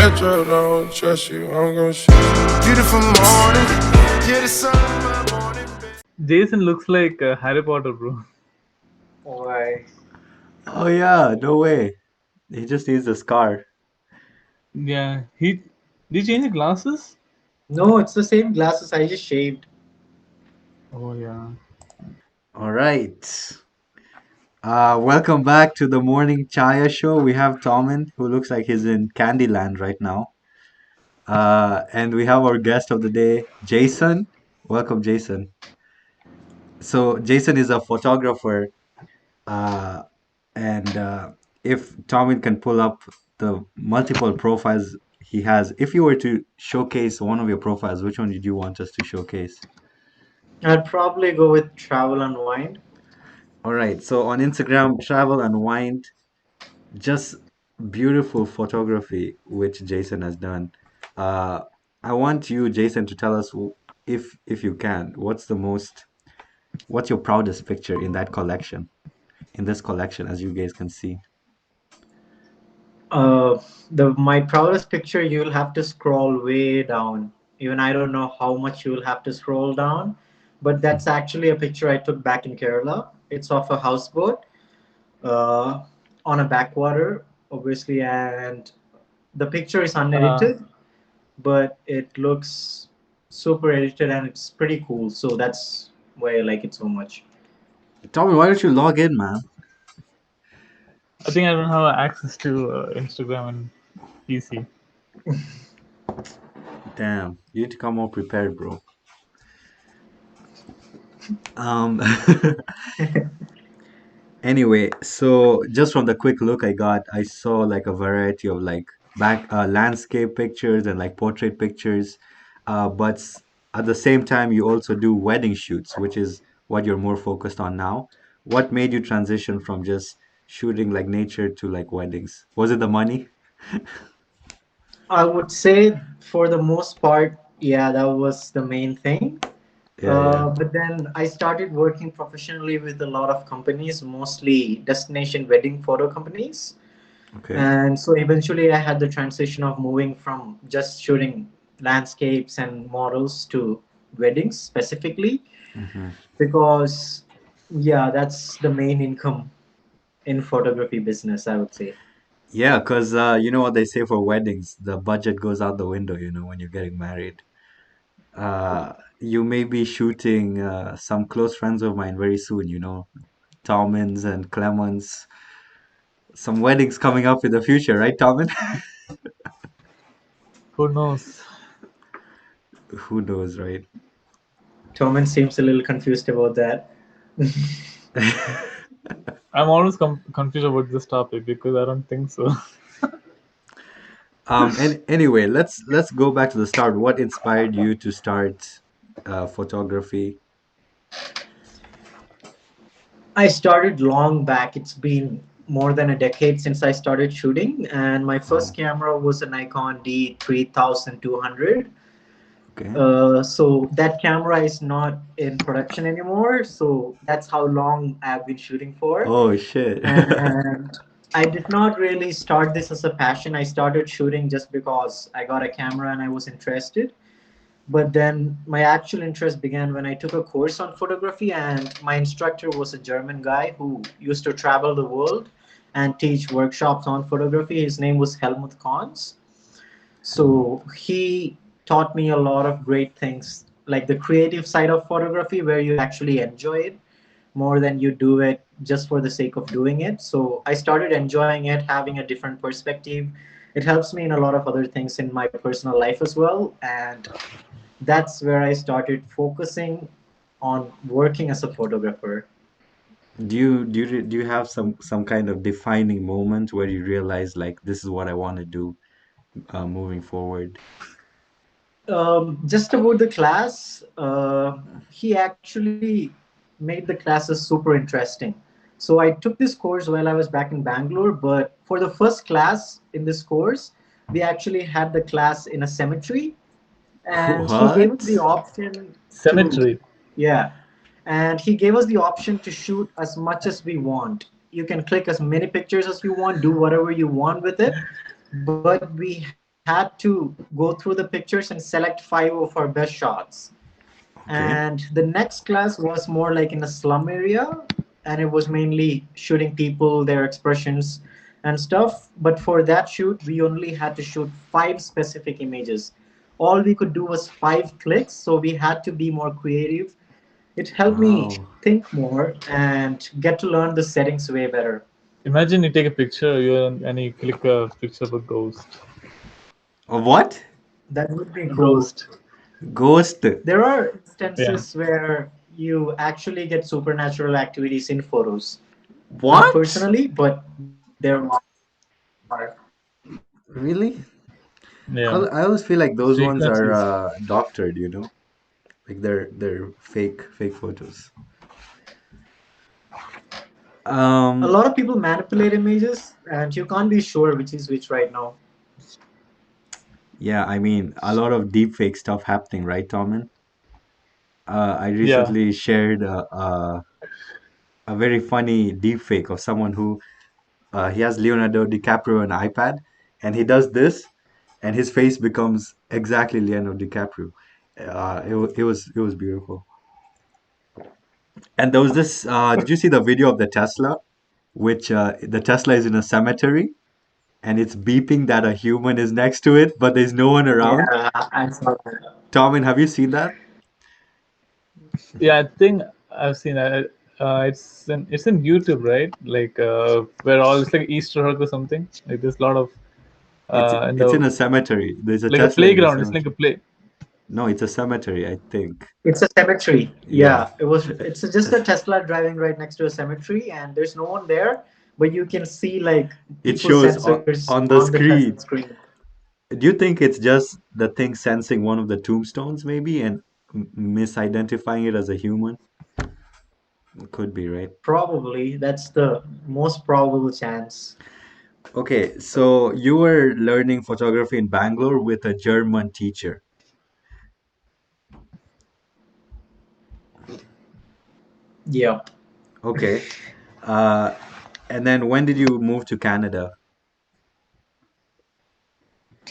Metro don't trust you, I'm gon' shoot you. Beautiful morning, yeah, the sun in my morning. Jason looks like Harry Potter, bro. Why? Oh yeah, no way. He just needs a scar. Yeah, he did he change the glasses? No, it's the same glasses. I just shaved. Oh yeah. All right. Welcome back to the morning Chaya show. We have Tomin, who looks like he's in Candyland right now. And we have our guest of the day, Jason. Welcome, Jason. So Jason is a photographer, uh, and if Tomin can pull up the multiple profiles he has, if you were to showcase one of your profiles, which one did you want us to showcase? I'd probably go with travel and wine. All right. So on Instagram, travel and wind, just beautiful photography which Jason has done. Uh, I want you, Jason, to tell us if you can, what's your proudest picture in that collection, in this collection, as you guys can see. Uh, the my proudest picture, you'll have to scroll way down. Even I don't know how much you'll have to scroll down, but that's actually a picture I took back in Kerala. It's of a houseboat uh, on a backwater, obviously, and the picture is Uh, unedited, but it looks super edited and it's pretty cool. So that's why I like it so much. Tommy, why don't you log in, man? I think I don't have access to Instagram and PC. Damn, you need to come more prepared, bro. Um, Anyway, so just from the quick look I got, I saw like a variety of like back landscape pictures and like portrait pictures. But at the same time, you also do wedding shoots, which is what you're more focused on now. What made you transition from just shooting like nature to like weddings? Was it the money? I would say for the most part, yeah, that was the main thing. Yeah, yeah. But then I started working professionally with a lot of companies, mostly destination wedding photo companies. Okay. And so eventually I had the transition of moving from just shooting landscapes and models to weddings specifically Hmm. because, yeah, that's the main income in photography business, I would say. Yeah, because you know what they say for weddings, the budget goes out the window, when you're getting married. You may be shooting some close friends of mine very soon, Tomins and Clemens. Some weddings coming up in the future, right, Tomin? Who knows? Who knows, right? Toman seems a little confused about that. I'm always confused about this topic because I don't think so. And anyway, let's go back to the start. What inspired you to start photography? I started long back. It's been more than a decade since I started shooting, and my first Oh, camera was a Nikon D3200. okay. So that camera is not in production anymore. So that's how long I've been shooting for. Oh shit. And I did not really start this as a passion. I started shooting just because I got a camera and I was interested. But then my actual interest began when I took a course on photography, and my instructor was a German guy who used to travel the world and teach workshops on photography. His name was Helmut Kahns. So he taught me a lot of great things, like the creative side of photography, where you actually enjoy it more than you do it just for the sake of doing it. So I started enjoying it, having a different perspective. It helps me in a lot of other things in my personal life as well. And that's where I started focusing on working as a photographer. Do you have some kind of defining moment where you realize like this is what I want to do moving forward? Just about the class, he actually made the classes super interesting. So I took this course while I was back in Bangalore, but for the first class in this course, we actually had the class in a cemetery, and he gave us the What? option to, Cemetery. yeah, and he gave us the option to shoot as much as we want. You can click as many pictures as you want, do whatever you want with it, but we had had to go through the pictures and select five of our best shots. Okay. And the next class was more like in a slum area, and it was mainly shooting people, their expressions and stuff. But for that shoot, we only had to shoot five specific images. All we could do was five clicks, so we had to be more creative. It helped me Wow. think more and get to learn the settings way better. Imagine you take a picture, and you click a picture of a ghost. What? That would be A cool. ghost. Ghost. There are Yeah. instances where you actually get supernatural activities in photos. Not What? personally, but there are. Really? Yeah. I always feel like those ones are Frequencies. doctored, you know? Like they're fake photos. A Um, lot of people manipulate images, and you can't be sure which is which right now. yeah, I mean, a lot of deep fake stuff happening, right, Tomin? I Yeah. recently shared a very funny deep fake of someone who he has Leonardo DiCaprio on iPad, and he does this, and his face becomes exactly Leonardo DiCaprio. It was beautiful. And there was this. Did you see the video of the Tesla, which the Tesla is in a cemetery and it's beeping that a human is next to it, but there's no one around. Yeah, I saw that. Tommy, have you seen that? Yeah, I think I've seen that. It's in YouTube, right? Like where all it's like Easter egg or something. Like there's a lot of in It's the in a cemetery. There's a like a Tesla in the playground. It's like a cemetery. play. No, it's a cemetery, I think. It's a cemetery. Yeah. Yeah, it was. It's just a Tesla driving right next to a cemetery, and there's no one there, but you can see like It people's shows sensors on the on the Tesla screen. screen. Do you think it's just the thing sensing one of the tombstones, maybe, and misidentifying it as a human? Could be, right? Probably that's the most probable chance. Okay, so you were learning photography in Bangalore with a German teacher. Yeah, Okay. Uh, and then when did you move to Canada?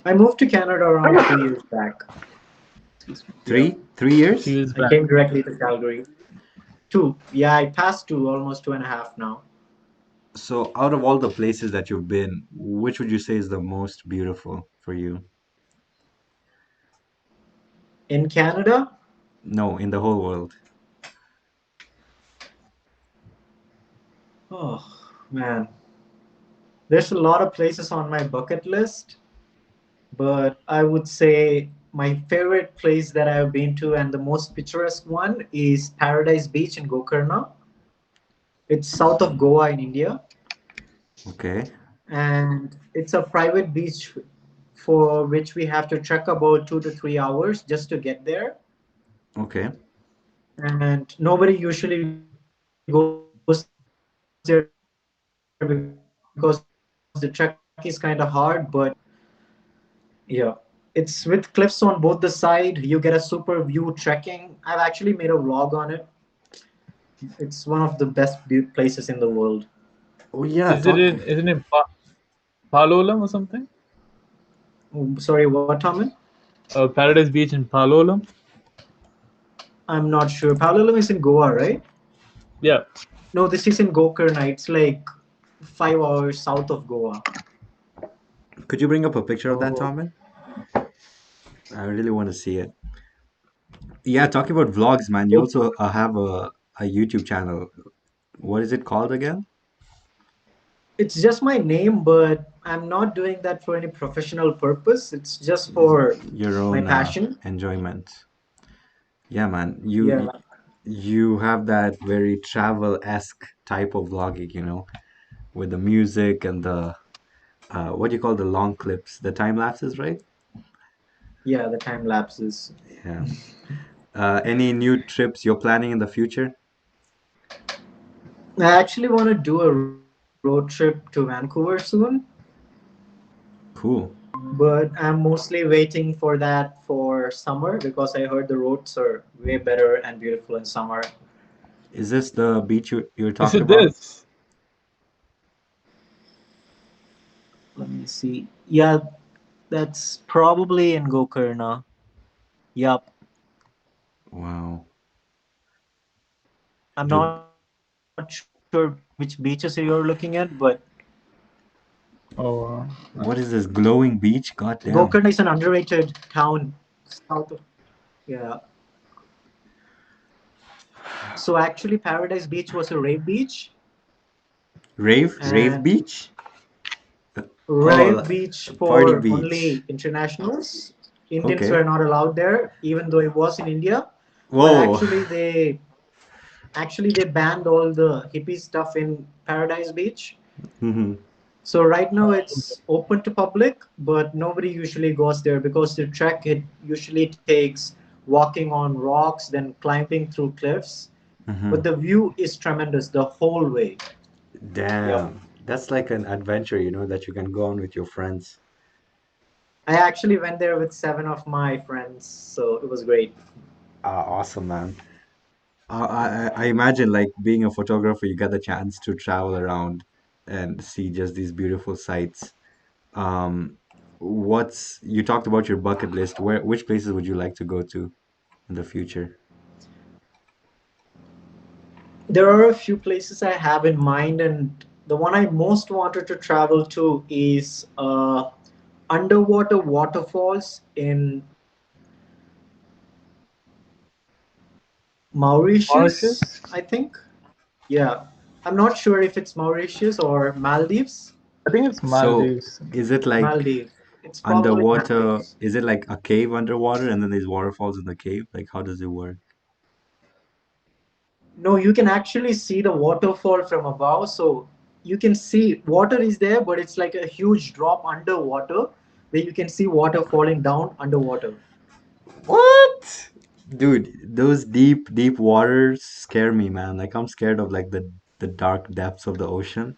I moved to Canada around 2 years back. Yeah, Three She years? was I back. came directly to Calgary. Two. Yeah, I passed two, almost 2.5 now. So out of all the places that you've been, which would you say is the most beautiful for you? In Canada, No, in the whole world. oh man, there's a lot of places on my bucket list, but I would say my favorite place that I've been to and the most picturesque one is Paradise Beach in Gokarna. It's south of Goa in India, Okay. and it's a private beach for which we have to trek about 2 to 3 hours just to get there. Okay. And nobody usually goes there because the trek is kind of hard, but yeah, it's with cliffs on both the side. You get a super view trekking. I've actually made a vlog on it. It's one of the best places in the world. Oh yeah, Is it talk. in? Is it in Palolam or something? Oh, sorry, what, Tommy? Paradise Beach in Palolam. I'm not sure. Palolem is in Goa, right? Yeah. No, this is in Gokarna. It's like 5 hours south of Goa. Could you bring up a picture of that, Oh, Tommy? I really want to see it. Yeah, talking about vlogs, man. You oh, also have a YouTube channel. What is it called again? it's just my name, but I'm not doing that for any professional purpose. It's just Is for your my own passion. enjoyment. Yeah, man. Yeah, You have that very travel-esque type of vlogging, with the music and the what do you call the long clips, the time lapses, right? yeah, the time lapses. Yeah. Any new trips you're planning in the future? I actually want to do a road trip to Vancouver soon, Cool. but I'm mostly waiting for that for summer because I heard the roads are way better and beautiful in summer. Is this the beach you're Is talking it about? this? Let me see. Yeah, That's probably in Gokarna. Yup. Wow. I'm Dude, not sure which beaches you're looking at, but Oh, what is this glowing beach? God Gokarna is damn. an underrated town south of. Yeah. So actually, Paradise Beach was a rave beach, Rave and beach? Oh, rave beach party for beach. only internationals. Indians Okay. were not allowed there, even though it was in India. But Whoa. actually they banned all the hippie stuff in Paradise Beach. Hmm. So right now it's open to public, but nobody usually goes there because the trek it usually takes walking on rocks, then climbing through cliffs. But Hmm. the view is tremendous the whole way. Yep. Damn. That's like an adventure, that you can go on with your friends. I actually went there with seven of my friends, so it was great. Awesome, man. I imagine like being a photographer, you get the chance to travel around and see just these beautiful sights. Um, you talked about your bucket list. Which places would you like to go to in the future? There are a few places I have in mind, and the one I most wanted to travel to is underwater waterfalls in Mauritius, I Mauritius. think. Yeah. I'm not sure if it's Mauritius or Maldives. I think it's So, Maldives. is it like Maldives. It's probably underwater? Maldives. Is it like a cave underwater and then there's waterfalls in the cave? Like, how does it work? No, you can actually see the waterfall from above. So you can see water is there, but it's like a huge drop underwater where you can see water falling down underwater. What? Dude, those deep waters scare me, man. Like I'm scared of like the dark depths of the ocean.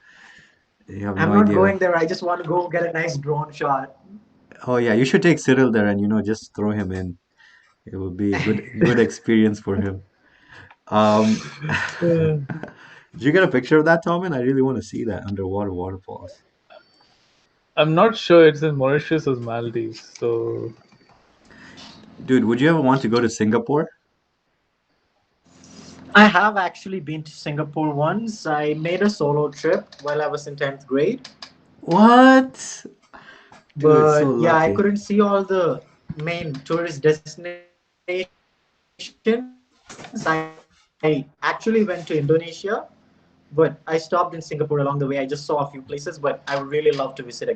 You have no I'm not idea. going there. I just want to go get a nice drone shot. Oh yeah, you should take Cyril there and just throw him in. It would be a good experience for him. Um, Uh, did you get a picture of that, Tom? And I really want to see that underwater waterfalls. I'm not sure it's in Mauritius or Maldives. So Dude, would you ever want to go to Singapore? I have actually been to Singapore once. I made a solo trip while I was in 10th grade. What? Dude, so But yeah, I lucky. couldn't see all the main tourist destinations. I actually went to Indonesia, but I stopped in Singapore along the way. I just saw a few places, but I would really love to visit again.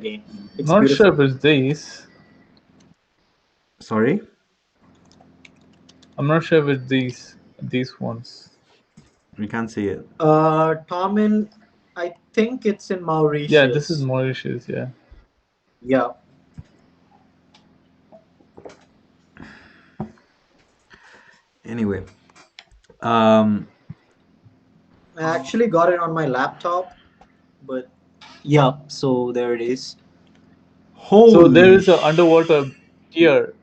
It's beautiful. not sure if it's these. Sorry? I'm not sure if it's these ones. We can't see it. Tomin, I think it's in Yeah, this is Mauritius. Mauritius. Yeah. Yeah, Anyway, um, I actually got it on my laptop, but yeah, so there it is. So there holy is a underwater here.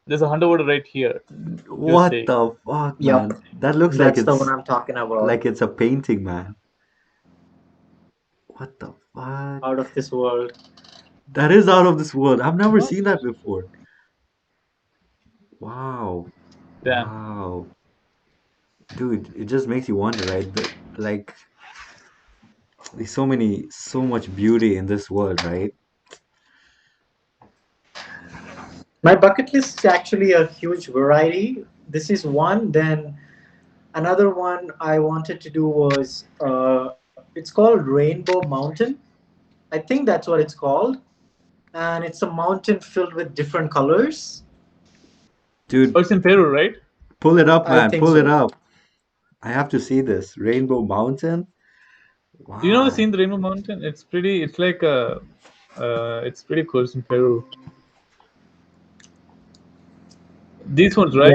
There's a underwater right here. You're what saying. the fuck, Yep, man? That looks that's the one I'm talking about. like it's a painting, man. What the fuck? Out of this world. That is out of this world. I've never Not seen that before. Wow. damn. Wow. Dude, it just makes you wonder, right? Like there's so much beauty in this world, right? My bucket list is actually a huge variety. This is one. Then another one I wanted to do was it's called Rainbow Mountain. I think that's what it's called, and it's a mountain filled with different colors. Oh, Dude, it's in Peru, right? pull it up, I man. think Pull it so. up. I have to see this. Rainbow Mountain. You know, Wow. seen the Rainbow Mountain? It's pretty. It's like a. It's pretty cool. It's in Peru. These ones, right?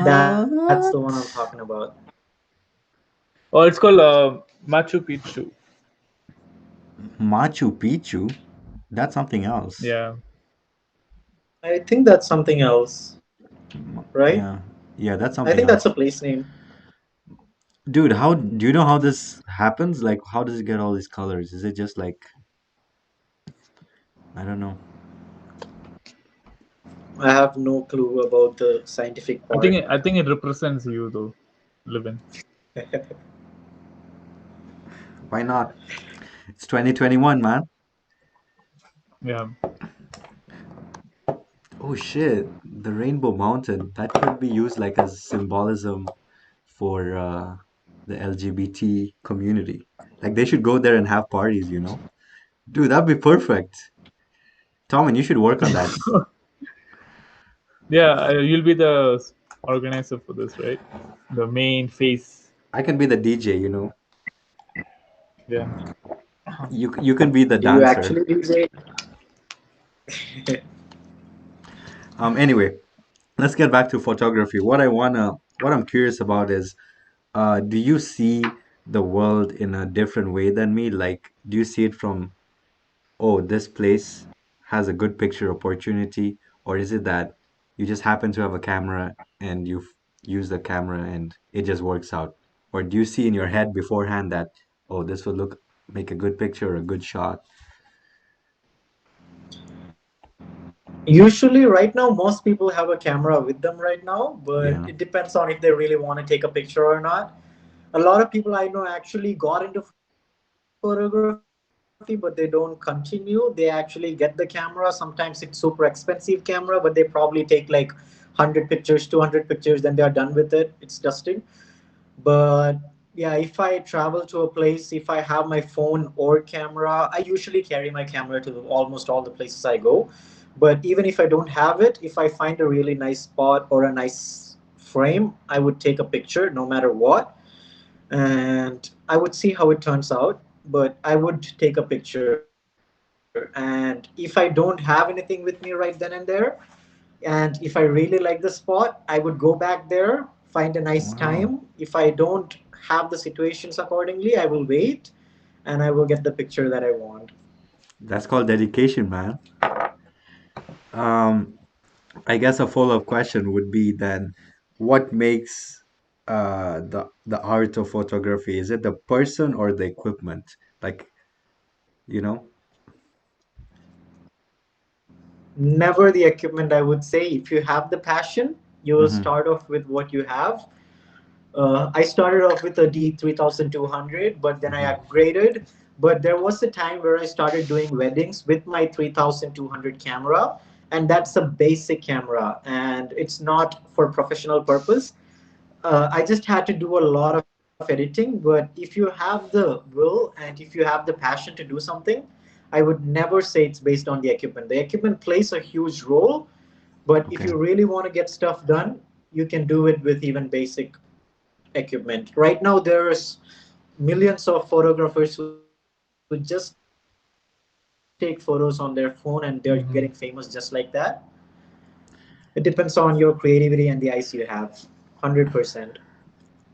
Yeah, that's the one I'm What? talking about. Oh, it's called Machu Picchu. Machu Picchu? That's something else. Yeah. I think that's something else, right? Yeah. Yeah, that's I something think that's else. a place name. Dude, how do you know how this happens? Like, how does it get all these colors? Is it just like, I don't know. I have no clue about the scientific I think part. I think it represents you though, Livin. Why not? It's 2021, man. Yeah. Oh shit, the Rainbow Mountain. That could be used like as symbolism for the LGBT community. Like they should go there and have parties, you know? Dude, that'd be perfect. Tom, and you should work on that. Yeah, you'll be the organizer for this, right? The main face. I can be the DJ, you know? Yeah. You can be the Do you dancer. actually DJ? Anyway, let's get back to photography. What I'm curious about is, do you see the world in a different way than me? Like, do you see it from, oh, this place has a good picture opportunity, or is it that you just happen to have a camera and use the camera and it just works out? Or do you see in your head beforehand that, oh, this would make a good picture or a good shot? Usually, right now, most people have a camera with them right now, but Yeah. it depends on if they really want to take a picture or not. A lot of people I know actually got into photography, but they don't continue. They actually get the camera. Sometimes it's super expensive camera, but they probably take like 100 pictures, 200 pictures, then they are done with it. It's dusting. But yeah, if I travel to a place, if I have my phone or camera, I usually carry my camera to almost all the places I go. But even if I don't have it, if I find a really nice spot or a nice frame, I would take a picture no matter what. And I would see how it turns out, but I would take a picture. And if I don't have anything with me right then and there, and if I really like the spot, I would go back there, find a nice time. If I Wow. don't have the situations accordingly, I will wait and I will get the picture that I want. That's called dedication, man. Um, I guess a follow-up question would be then, what makes the art of photography? Is it the person or the equipment? Like, you know? Never the equipment, I would say. If you have the passion, you will Mm-hmm. start off with what you have. I started off with a D3200, but then I Mm-hmm. upgraded. But there was a time where I started doing weddings with my 3200 camera, and that's a basic camera, and it's not for professional purpose. I just had to do a lot of editing. But if you have the will and if you have the passion to do something, I would never say it's based on the equipment. The equipment plays a huge role, but if Okay. you really want to get stuff done, you can do it with even basic equipment. Right now, there's millions of photographers who just take photos on their phone and they're getting famous just like that. Hmm. It depends on your creativity and the eyes you have. 100%.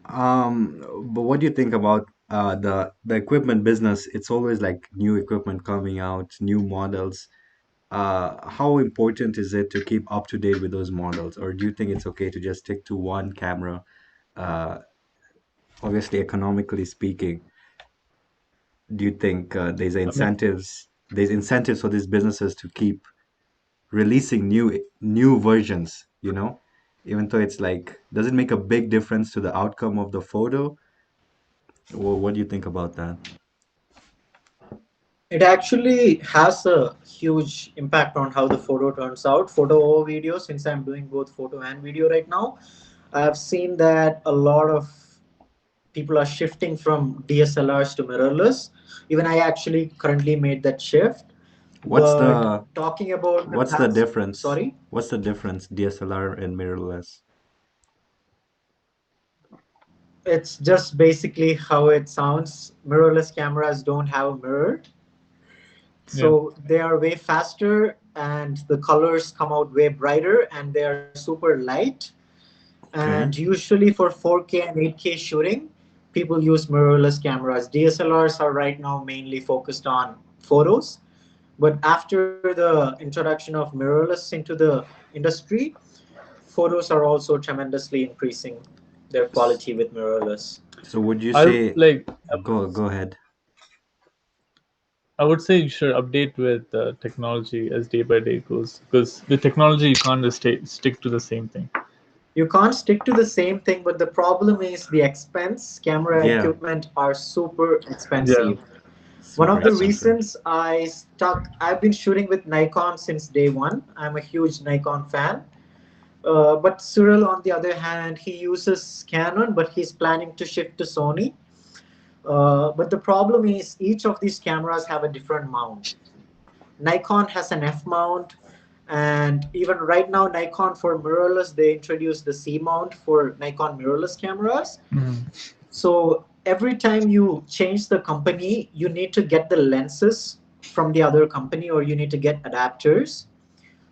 But what do you think about the equipment business? It's always like new equipment coming out, new models. How important is it to keep up to date with those models, or do you think it's okay to just stick to one camera? Uh, Obviously, economically speaking, do you think I mean, there's incentives for these businesses to keep releasing new versions, you know, even though it's like, does it make a big difference to the outcome of the photo? Well, what do you think about that? It actually has a huge impact on how the photo turns out, photo or video. Since I'm doing both photo and video right now, I've seen that a lot of people are shifting from DSLRs to mirrorless. Even I actually currently made that shift. What's But the talking about the what's the past, difference? sorry, What's the difference DSLR and mirrorless? it's just basically how it sounds. Mirrorless cameras don't have a mirror, yeah. so they are way faster and the colors come out way brighter and they are super light. And Okay. usually for 4K and 8K shooting, people use mirrorless cameras. DSLRs are right now mainly focused on photos, but after the introduction of mirrorless into the industry, photos are also tremendously increasing their S- quality with mirrorless. So would you I say, like. go ahead. I would say you should update with technology as day by day goes, because with technology you can't just stick to the same thing. You can't stick to the same thing, but the problem is the expense. Camera Yeah, equipment are super Yeah. expensive. One super of the expensive. reasons I've been shooting with Nikon since day one. I'm a huge Nikon fan. But Cyril, on the other hand, he uses Canon, but he's planning to shift to Sony. But the problem is each of these cameras have a different mount. Nikon has an F mount, and even right now, Nikon for mirrorless, they introduced the C mount for Nikon mirrorless cameras. Mhm. So every time you change the company, you need to get the lenses from the other company or you need to get adapters.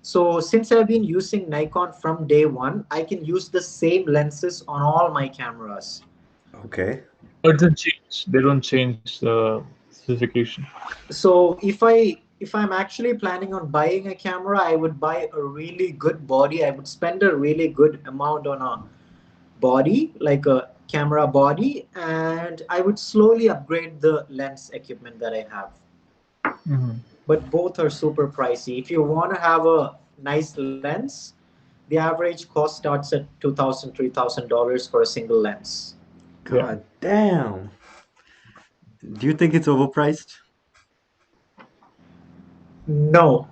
So since I've been using Nikon from day one, I can use the same lenses on all my cameras. Okay. But it doesn't change. They don't change the specification. So if I'm actually planning on buying a camera, I would buy a really good body. I would spend a really good amount on a body, like a camera body, and I would slowly upgrade the lens equipment that I have. Hmm. But both are super pricey. If you want to have a nice lens, the average cost starts at $2,000, $3,000 for a single lens. Yeah. God damn. Do you think it's overpriced? No,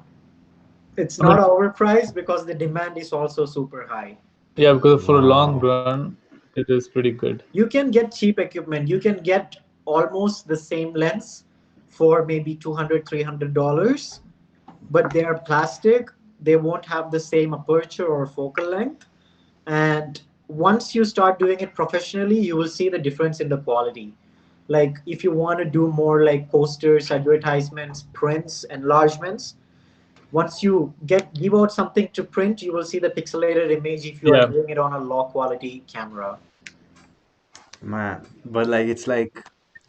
it's not But overpriced because the demand is also super high. yeah, because for a long Wow. run, it is pretty good. You can get cheap equipment. You can get almost the same lens for maybe $200, $300, but they are plastic. They won't have the same aperture or focal length. And once you start doing it professionally, you will see the difference in the quality. Like if you want to do more like posters, advertisements, prints, enlargements, once you get give out something to print, you will see the pixelated image if you are Yeah. doing it on a low quality camera. Man, but like it's like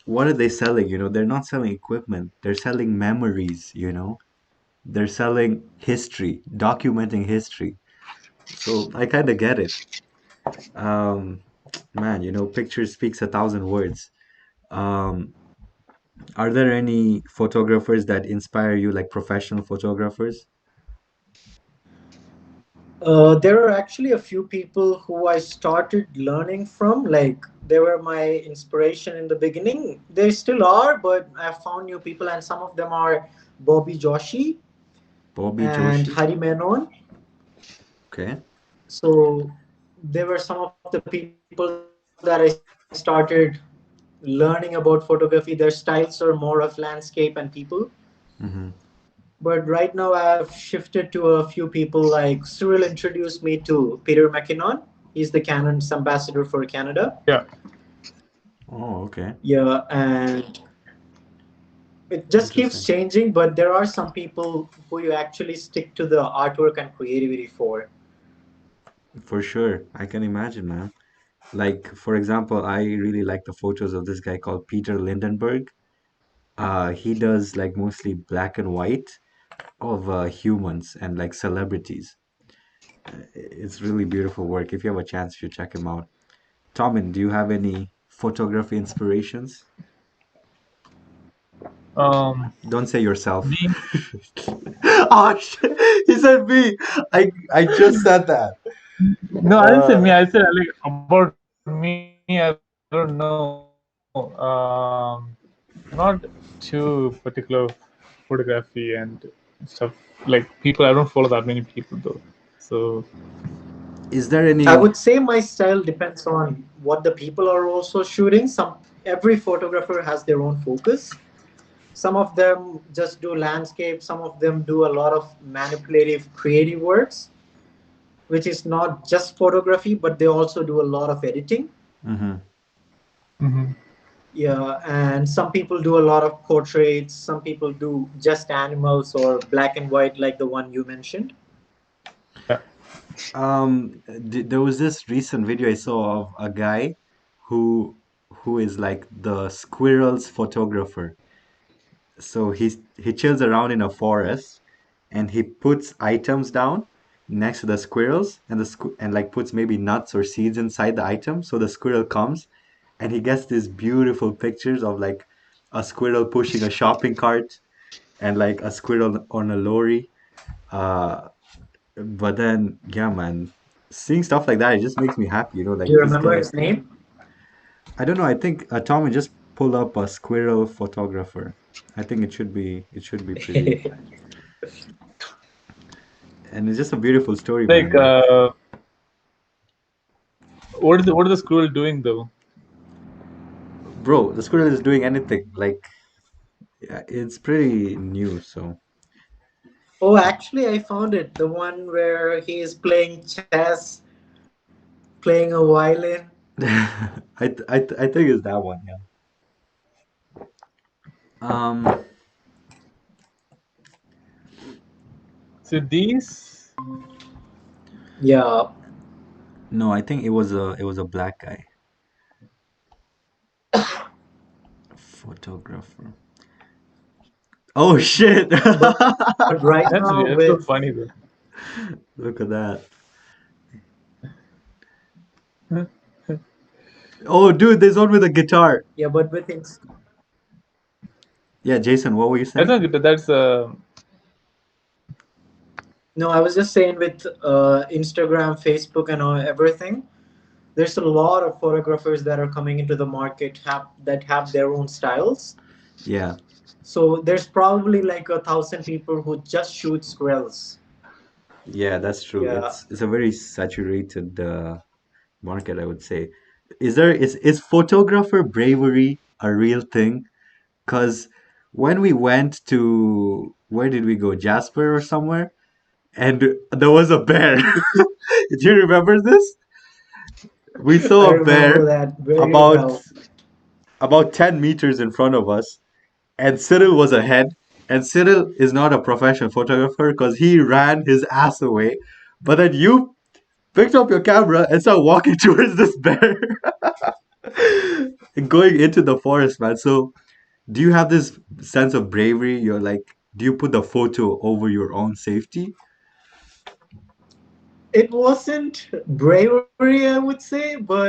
what are they selling? They're not selling equipment. They're selling memories, They're selling history, documenting history. So I kind of get it. Um, man, picture speaks 1,000 words. Um, are there any photographers that inspire you, like professional photographers? There are actually a few people who I started learning from. Like they were my inspiration in the beginning. They still are, but I found new people, and some of them are Bobby Joshi Bobby and Joshi? Hari Menon. Okay. So they were some of the people that I started learning about photography. Their styles are more of landscape and people. Mm-hmm. But right now I've shifted to a few people like Cyril introduced me to Peter McKinnon. He's the Canon's ambassador for Canada. Yeah. Oh, okay. Yeah, and it just keeps Interesting. changing, but there are some people who you actually stick to the artwork and creativity for. For sure. I can imagine, man. Like, for example, I really like the photos of this guy called Peter Lindenberg. He does like mostly black and white of humans and like celebrities. It's really beautiful work. If you have a chance, you should check him out. Tomin, do you have any photography inspirations? Don't say yourself. Me. Oh shit! He said me. I just said that. No, I didn't say Uh, me. I said like about me. I don't know. Not too particular photography and stuff. Like people, I don't follow that many people though. So is there I any? would say my style depends on what the people are also shooting. Some Every photographer has their own focus. Some of them just do landscape, some of them do a lot of manipulative creative works, which is not just photography, but they also do a lot of editing. Mhm. mhm. Yeah, and some people do a lot of portraits, some people do just animals or black and white, like the one you mentioned. Yeah. There was this recent video I saw of a guy who who is like the squirrels photographer. So he chills around in a forest and he puts items down next to the squirrels and and like puts maybe nuts or seeds inside the item. So the squirrel comes and he gets these beautiful pictures of like a squirrel pushing a shopping cart, and like a squirrel on a lorry. Uh, but then, yeah, man, seeing stuff like that, it just makes me happy. Do Like you this remember guy. his name? I don't know. I think Tommy just pull up a squirrel photographer. I think it should be pretty, and it's just a beautiful story, Like, man. Like, what is the squirrel doing though? bro, the squirrel is doing anything. Like, yeah, it's pretty new, so Oh, actually, I found it. The one where he is playing chess, playing a violin. I think it's that one. Yeah. Um. So these, Yeah, No, I think it was a black guy photographer. Oh shit! but right that's now weird. That's so with funny though. Look at that. Oh, dude, there's one with a guitar. yeah, but with ins Yeah, Jason, what were you That's saying? not good. That's no, I was just saying with Instagram, Facebook, and everything. There's a lot of photographers that are coming into the market that have their own styles. Yeah, So there's probably like 1,000 people who just shoot squirrels. yeah, that's true. Yeah, It's a very saturated market, I would say. Is photographer bravery a real thing? Because when we went to, where did we go? Jasper or somewhere? And there was a bear. Do you remember this? We I saw a remember bear that very about well. about 10 meters in front of us, and Cyril was ahead. And Cyril is not a professional photographer because he ran his ass away. But then you picked up your camera and started walking towards this bear, going into the forest, man. So, do you have this sense of bravery? You're like, do you put the photo over your own safety? It wasn't bravery, I would say, but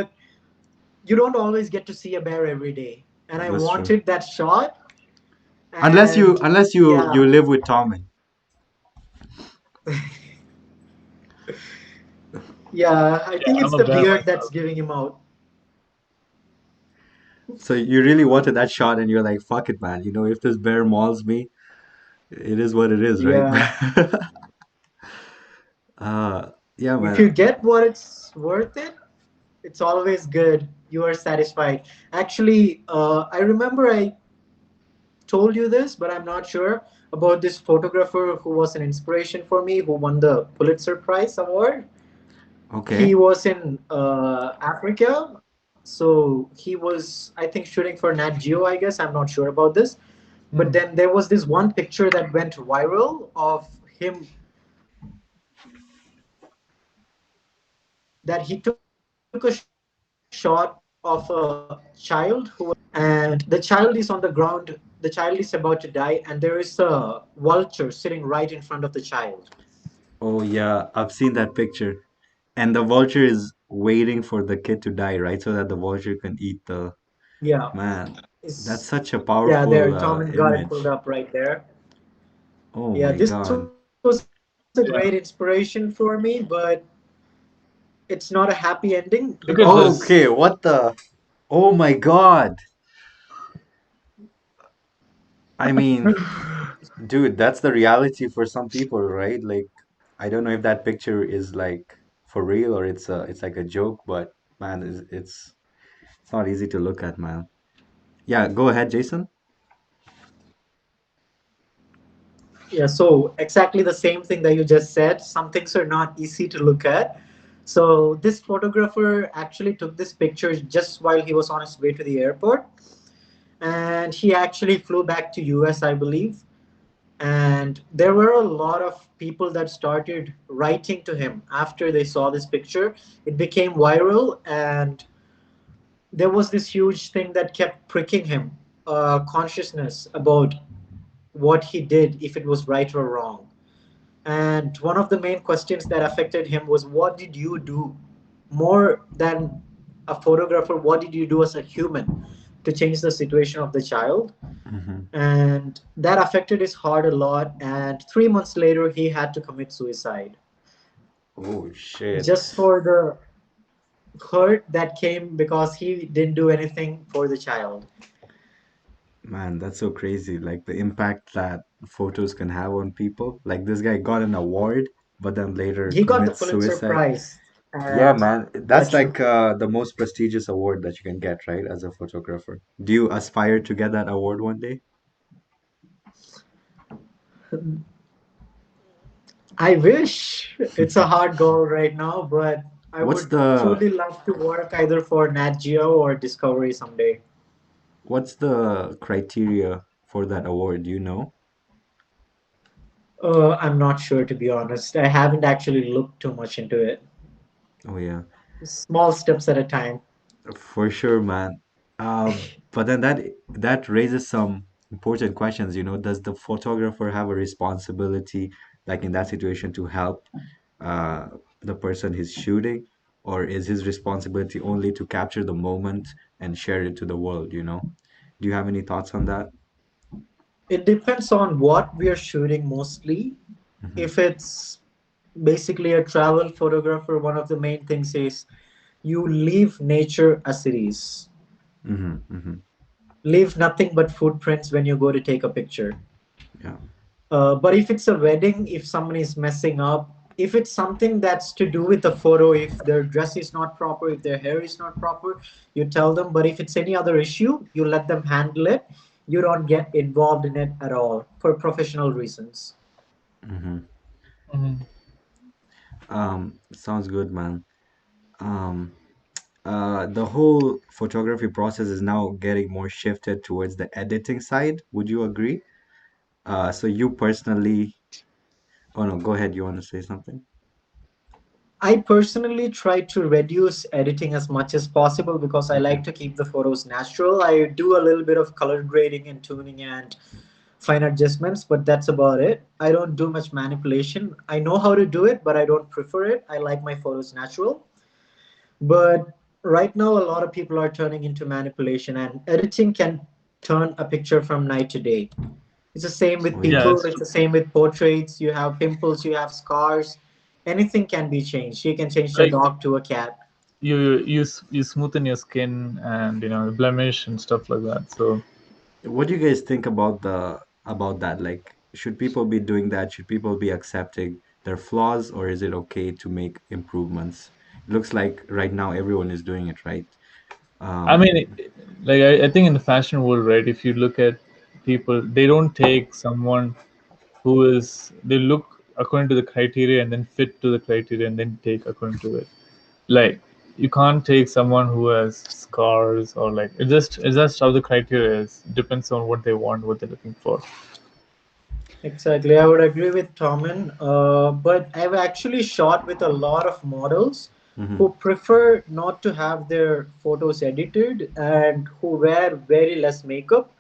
you don't always get to see a bear every day. And I That's true. wanted that shot. Unless you And unless you yeah, you live with Tommy. yeah, I yeah. think I'm it's a the bear beard that's myself. giving him out. So you really wanted that shot, and you're like, "Fuck it, man. If this bear mauls me, it is what it is, right?" Yeah. Yeah, If man. you get what it's worth it, it's always good. You are satisfied. Actually, I remember I told you this, but I'm not sure about this photographer who was an inspiration for me, who won the Pulitzer Prize award. He Okay. was in Africa, so he was, I think, shooting for Nat Geo. I guess I'm not sure about this, but Hmm. then there was this one picture that went viral of him that he took a shot of a child who was and the child is on the ground. The child is about to die, and there is a vulture sitting right in front of the child. Oh yeah, I've seen that picture. And the vulture is waiting for the kid to die, right? So that the vulture can eat the Yeah, man. That's is such a yeah, there powerful Tom got it pulled image. up right there. Oh Yeah, my this was a God. great inspiration for Yeah. me, but it's not a happy ending Look at because this. Okay, what the? Oh my God. I mean, dude, that's the reality for some people, right? Like, I don't know if that picture is like for real or it's like a joke, but man, it's not easy to look at, man. Yeah, go ahead, Jason. yeah, so exactly the same thing that you just said. Some things are not easy to look at. So this photographer actually took this picture just while he was on his way to the airport, and he actually flew back to US, I believe. And there were a lot of people that started writing to him after they saw this picture. It became viral, and there was this huge thing that kept pricking him, consciousness about what he did, if it was right or wrong. And one of the main questions that affected him was, what did you do more than a photographer? What did you do as a human? to change the situation of the child, Mm-hmm. and that affected his heart a lot. And 3 months later, he had to commit suicide Oh shit. just for the hurt that came because he didn't do anything for the child. Man, that's so crazy. Like the impact that photos can have on people. Like this guy got an award, but then later He got the commits Pulitzer suicide. Prize, Yeah, and man. That's that's like the most prestigious award that you can get, right? As a photographer. Do you aspire to get that award one day? I wish it's a hard goal right now, but I What's would the truly love to work either for Nat Geo or Discovery someday. what's the criteria for that award? Do you know? I'm not sure, to be honest. I haven't actually looked too much into it. Oh yeah. Small steps at a time. For sure, man. But then that raises some important questions, you know. Does the photographer have a responsibility, like in that situation, to help uh, the person he's shooting, or is his responsibility only to capture the moment and share it to the world, you know? Do you have any thoughts on that? It depends on what we are shooting mostly. Mm-hmm. If it's basically a travel photographer, one of the main things is you leave nature as it is. Mm-hmm. Mm-hmm. Leave nothing but footprints when you go to take a picture. Yeah. But if it's a wedding, if someone is messing up, if it's something that's to do with the photo, if their dress is not proper, if their hair is not proper, you tell them. But if it's any other issue, you let them handle it. You don't get involved in it at all for professional reasons. Mm-hmm. Mhm. Sounds good, man. Um, the whole photography process is now getting more shifted towards the editing side. Would you agree? So you personally, oh no, go ahead. You want to say something? I personally try to reduce editing as much as possible because I Okay. like to keep the photos natural. I do a little bit of color grading and tuning and fine adjustments, but that's about it. I don't do much manipulation. I know how to do it, but I don't prefer it. I like my photos natural. But right now, a lot of people are turning into manipulation, and editing can turn a picture from night to day. It's the same with Oh Yeah, yeah. people, that's it's true. the same with portraits. You have pimples, you have scars. Anything can be changed. You can change the Like dog to a cat. you smoothen your skin and blemish and stuff like that. So What do you guys think about that? Like, should people be doing that? Should people be accepting their flaws, or is it okay to make improvements? It looks like right now everyone is doing it, right? I Um, mean, like I think in the fashion world, right? If you look at people, they don't take someone who is they look according to the criteria and then fit to the criteria and then take according to it. Like you can't take someone who has scars or like it's just how the criteria is. Depends on what they want, what they're looking for. Exactly, I would agree with Tomin. But I've actually shot with a lot of models mhm, who prefer not to have their photos edited and who wear very less makeup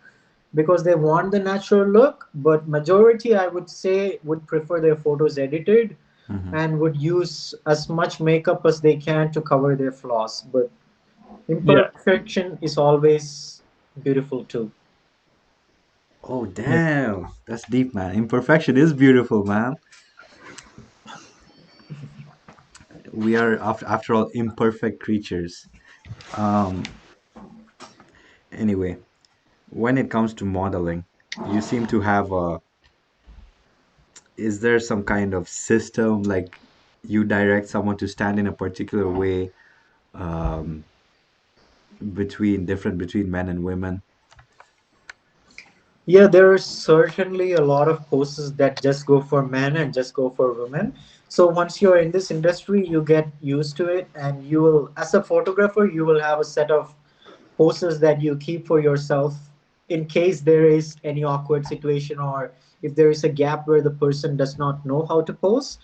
because they want the natural look. But majority, I would say, would prefer their photos edited mhm. and would use as much makeup as they can to cover their flaws. But Yeah, imperfection is always beautiful too. Oh, yeah. damn. That's deep, man. Imperfection is beautiful, man. We are, after all, imperfect creatures. Um, anyway, when it comes to modeling, you seem to have is there some kind of system, like you direct someone to stand in a particular way, um, between men and women? Yeah, there are certainly a lot of poses that just go for men and just go for women. So once you're in this industry, you get used to it, and you will, as a photographer, you will have a set of poses that you keep for yourself in case there is any awkward situation or if there is a gap where the person does not know how to pose.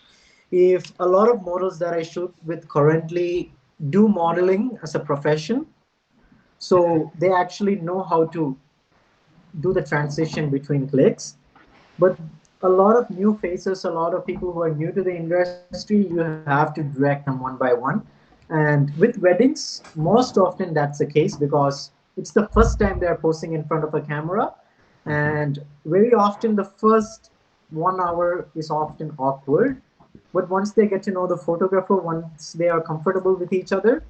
If a lot of models that I shoot with currently do modeling as a profession, so they actually know how to do the transition between clicks. But a lot of new faces, a lot of people who are new to the industry, you have to direct them one by one. And with weddings, most often that's the case because It's the first time they're posing in front of a camera, and very often the first 1 hour is often awkward. But once they get to know the photographer, once they are comfortable with each other,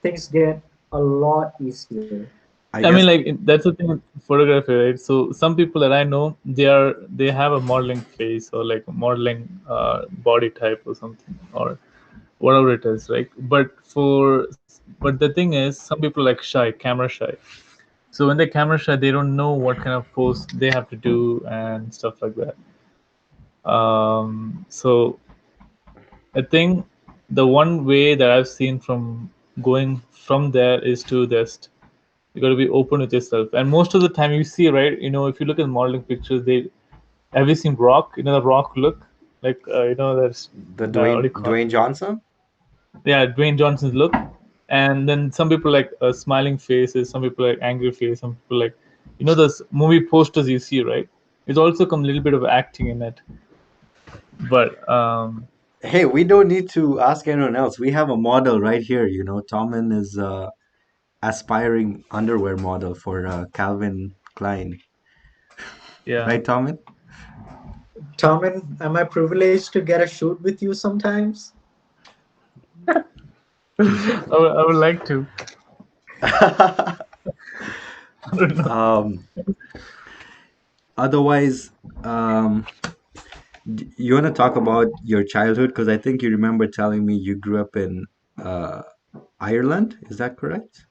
things get a lot easier. I I mean, guess. like that's the thing with photography, right? So some people that I know, they have a modeling face or like a modeling body type or something or whatever it is, right? But the thing is, some people are like shy, camera shy. So when they're camera shy, they don't know what kind of pose they have to do and stuff like that. So I think the one way that I've seen from going from there is to just you got to be open with yourself. And most of the time, you see, right? If you look at modeling pictures, they have you seen Rock? The Rock look, like that's The what do Dwayne you call it? Dwayne Johnson? Yeah, Dwayne Johnson's look. And then some people like smiling faces, some people like angry face, some people like those movie posters you see, right? It's also come a little bit of acting in it, but Hey, we don't need to ask anyone else. We have a model right here. Tommen is aspiring underwear model for Calvin Klein, yeah. right, Tommen? Tommen, am I privileged to get a shoot with you sometimes? I would like to. I don't know. um, otherwise, um, you want to talk about your childhood? Because I think you remember telling me you grew up in uh, Ireland. Is that correct?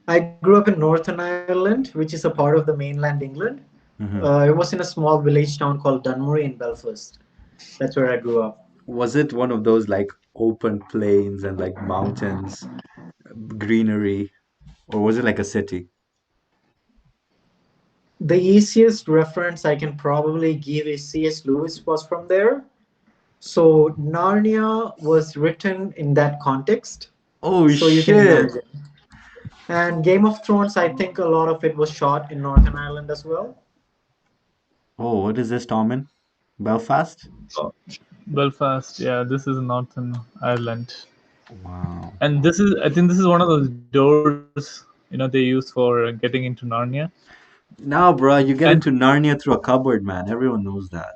I grew up in Northern Ireland, which is a part of the mainland England. Hmm. It was in a small village town called Dunmurry in Belfast. That's where I grew up. Was it one of those like open plains and like mountains, greenery, or was it like a city? The easiest reference I can probably give is C.S. Lewis was from there. So Narnia was written in that context. Oh So you can shit! imagine. And Game of Thrones, I think a lot of it was shot in Northern Ireland as well. Oh, what is this, Tommen? Belfast? Oh, Belfast, yeah, this is Northern Ireland, Wow. and I think this is one of those doors they use for getting into Narnia. Now, bro, you And get into Narnia through a cupboard, man. Everyone knows that.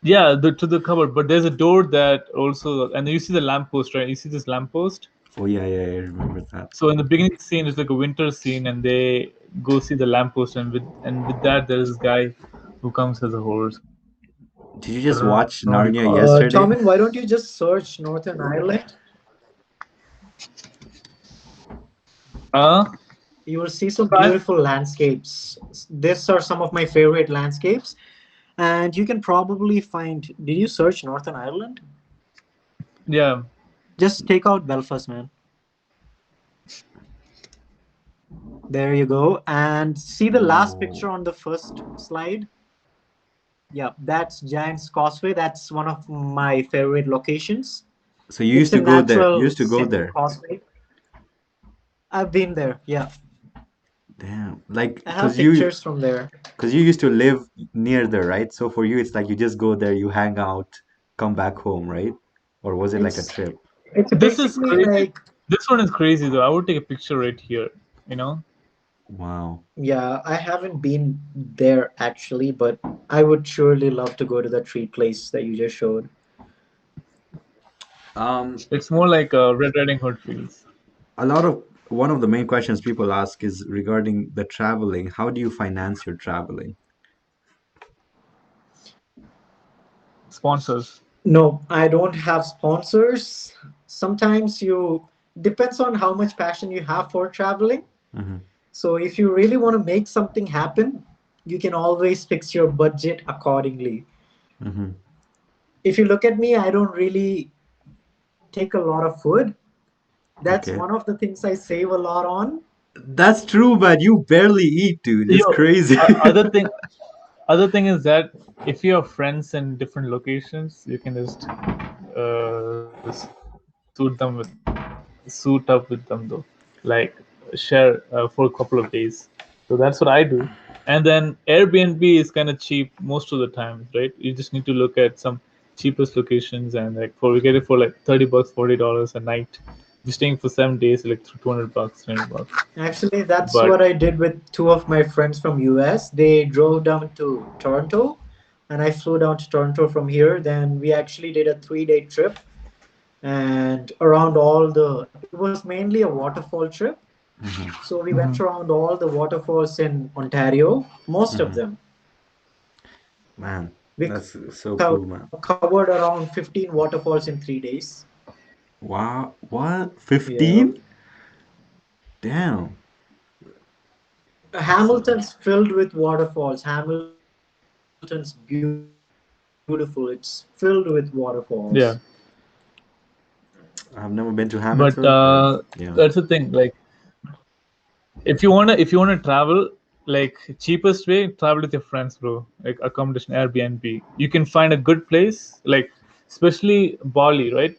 yeah, to the cupboard, but there's a door that also, and you see the lamppost, right? You see this lamppost. Oh yeah, yeah, I remember that. So in the beginning scene, it's like a winter scene, and they go see the lamppost, and with that, there's this guy who comes as a horse. I don't know what do you call it. Did you just watch Narnia yesterday? Tommen, why don't you just search Northern Ireland? You will see some I, beautiful landscapes. These are some of my favorite landscapes. And you can probably find. Did you search Northern Ireland? yeah. Just take out Belfast, man. There you go. And see the last picture Oh, on the first slide? Yeah, that's Giant's Causeway. That's one of my favorite locations. so you It's used a to go there. You natural used to go scenic there. causeway. I've been there. Yeah, Damn. Like, I have pictures from there. cause you used to live near there, right? So for you, it's like you just go there, you hang out, come back home, right? Or was it like a It's trip? it's This is basically crazy. like, This one is crazy though. I would take a picture right here. You know, Wow. yeah, I haven't been there actually, but I would surely love to go to the tree place that you just showed. Um, it's more like Red Riding Hood feels. a lot of one of the main questions people ask is regarding the traveling. How do you finance your traveling? Sponsors. No, I don't have sponsors. Sometimes you depends on how much passion you have for traveling. Hmm. So if you really want to make something happen, you can always fix your budget accordingly. Hmm. If you look at me, I don't really take a lot of food. That's Okay. one of the things I save a lot on. That's true, but you barely eat, dude. It's Yo, crazy. other thing is that if you have friends in different locations, you can just suit up with them though, like share for a couple of days. So that's what I do. And then Airbnb is kind of cheap most of the time, right? You just need to look at some cheapest locations, and like we get it for like $30, $40 a night. you're staying for 7 days, like $200, $300. Actually, that's But what I did with two of my friends from US. They drove down to Toronto, and I flew down to Toronto from here. Then we actually did a 3-day trip, and around all the. It was mainly a waterfall trip. Hmm. So we went around all the waterfalls in Ontario, most of Hmm. them. Man, We that's so cool, man. covered around 15 waterfalls in 3 days. Wow, what? Yeah. 15? Damn. So, Hamilton's filled with waterfalls. Hamilton's beautiful. It's filled with waterfalls. yeah, I've never been to but Hamilton, but yeah. that's the thing. Like, if you wanna travel, like cheapest way, travel with your friends, bro. Like accommodation, Airbnb. You can find a good place, like especially Bali, right?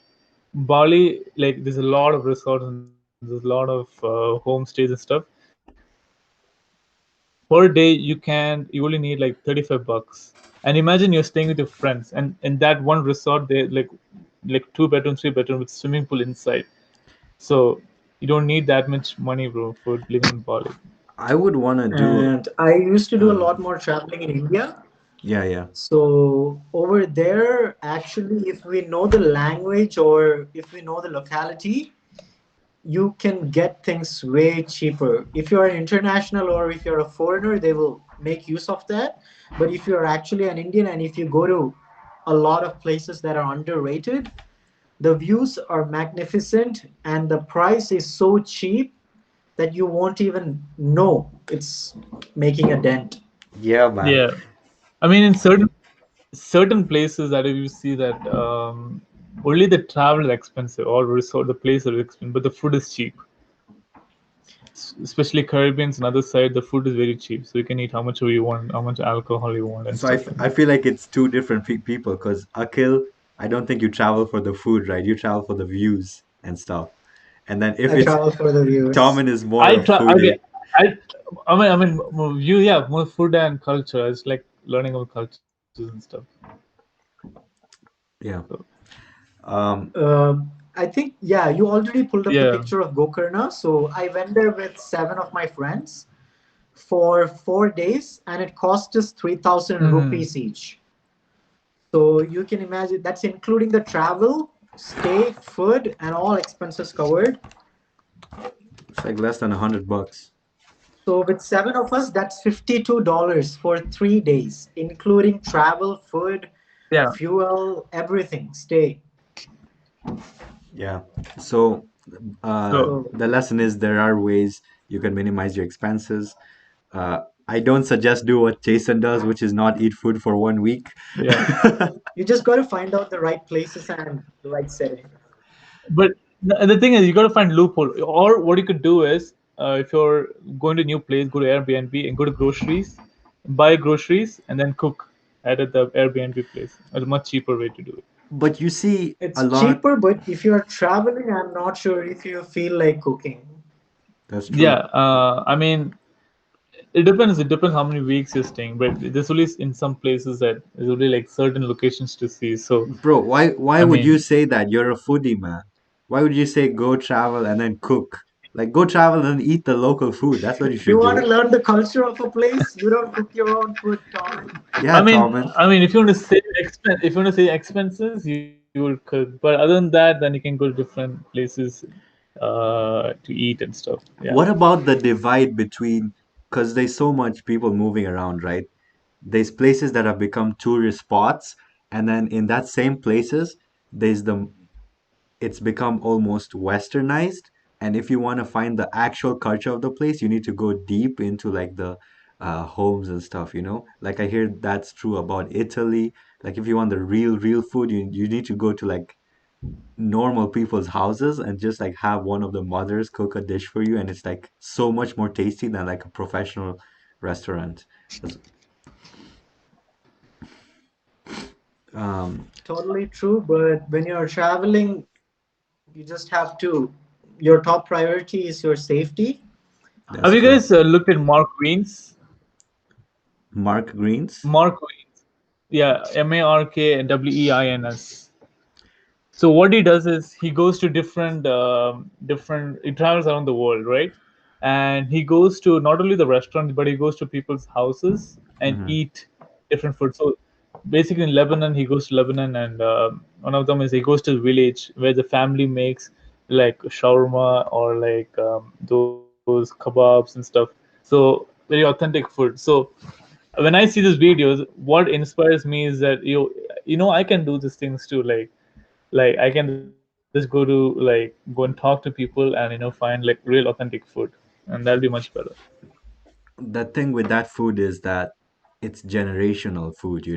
Bali, like there's a lot of resorts and there's a lot of homestays and stuff. Per day, you only need like $35. And imagine you're staying with your friends, and in that one resort, they like 2 bedrooms, 3 bedrooms with swimming pool inside. So you don't need that much money, bro, for living in Bali. I would want to do, And I used to do a uh, lot more traveling in India. yeah, yeah. So over there, actually, if we know the language or if we know the locality, you can get things way cheaper. If you're an international or if you're a foreigner, they will make use of that. But if you're actually an Indian and if you go to a lot of places that are underrated, the views are magnificent and the price is so cheap that you won't even know it's making a dent. Yeah, man. Yeah, I mean, in certain places that you see that only the travel is expensive, or resort the place is expensive, but the food is cheap. Especially Caribbeans and other side, the food is very cheap, so you can eat how much you want, how much alcohol you want, and So I, stuff f- like I that. feel like it's two different people because Akil, I don't think you travel for the food, right? You travel for the views and stuff. And then if I it's travel for the views. Tommen is more I of try. foodie. Okay, I mean, you, yeah, more food and culture. It's like learning about cultures and stuff. Yeah. So Um, I think, yeah, you already pulled up the yeah. picture of Gokarna. So I went there with seven of my friends for 4 days, and it cost us 3,000 Hmm. rupees each. So you can imagine that's including the travel, stay, food, and all expenses covered. it's like less than $100. So with seven of us, that's $52 for 3 days, including travel, food, Yeah. fuel, everything, stay. Yeah. So So So the lesson is there are ways you can minimize your expenses. Uh, I don't suggest do what Jason does, which is not eat food for 1 week. yeah, you just got to find out the right places and the right setting. but the thing is, you got to find loophole. Or what you could do is, if you're going to a new place, go to Airbnb and go to groceries, buy groceries, and then cook at the Airbnb place. It's a much cheaper way to do it. But you see It's a lot. cheaper, but if you're traveling, I'm not sure if you feel like cooking. That's Yeah, true. I mean, it depends. It depends how many weeks you're staying, but there's only in some places that there's only like certain locations to see. So, Bro, why I would you mean, say that? You're a foodie, man. Why would you say go travel and then cook? Like go travel and eat the local food. That's what you You should want to do. learn the culture of a place, you don't cook your own food, Tom. Yeah, Thomas. if you want to save if you want to save expenses, you will cook. But other than that, then you can go to different places to eat and stuff. Yeah. What about the divide between, because there's so much people moving around, right? There's places that have become tourist spots, and then in that same places, there's the it's become almost westernized. And if you want to find the actual culture of the place, you need to go deep into like the homes and stuff, you know? Like I hear that's true about Italy. Like if you want the real food, you need to go to like normal people's houses and just like have one of the mothers cook a dish for you, and it's like so much more tasty than like a professional restaurant. That's- Um, Totally true, but when you're traveling, you just have to, your top priority is your safety. Have that's you true. guys looked at Mark Green's? Mark Greens. Mark Wayne's. Yeah, Markweins. So what he does is he goes to different. He travels around the world, right? And he goes to not only the restaurants, but he goes to people's houses and Hmm. eat different food. So basically, in Lebanon, he goes to Lebanon, and one of them is he goes to the village where the family makes like shawarma or like those kebabs and stuff. So very authentic food. So when I see these videos, what inspires me is that I can do these things too. Like I can just go and talk to people and find like real authentic food, and that'll be much better. The thing with that food is that it's generational food.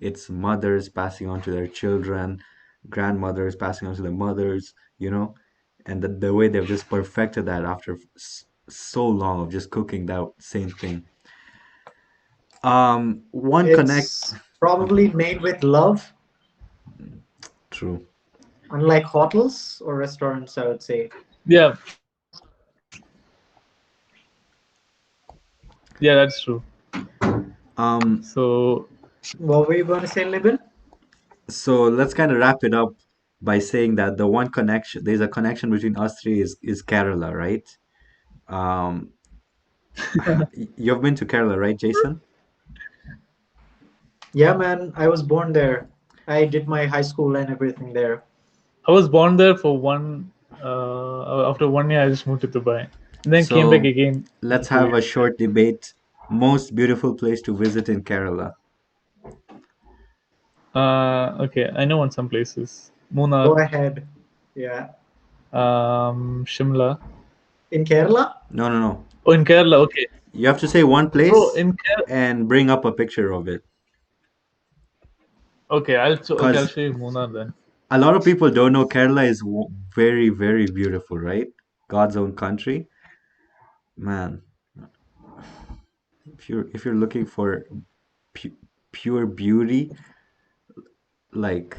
It's mothers passing on to their children, grandmothers passing on to their mothers, and the way they've just perfected that after so long of just cooking that same thing. One connect. It's probably made with love, True. unlike hotels or restaurants, I would say. Yeah, yeah, that's true. Um, So What were you going to say, Libin? so let's kind of wrap it up by saying that the one connection, there's a connection between us three is Kerala, right? Um, you've been to Kerala, right, Jason? Yeah, man, I was born there. I did my high school and everything there. I was born there for after 1 year I just moved to Dubai, and then came back So again let's for two have a years. short debate. Most beautiful place to visit in Kerala. Okay, I know on some places. Go Munnar, ahead. Yeah. Shimla. In Kerala? No, no, no. Oh, in Kerala, okay. You have to say one Bro, place in Kerala. and bring up a picture of it. Okay, I'll Because show you Munnar then. a lot of people don't know Kerala is very, very beautiful, right? God's own country. Man, if you're looking for pu- pure beauty, like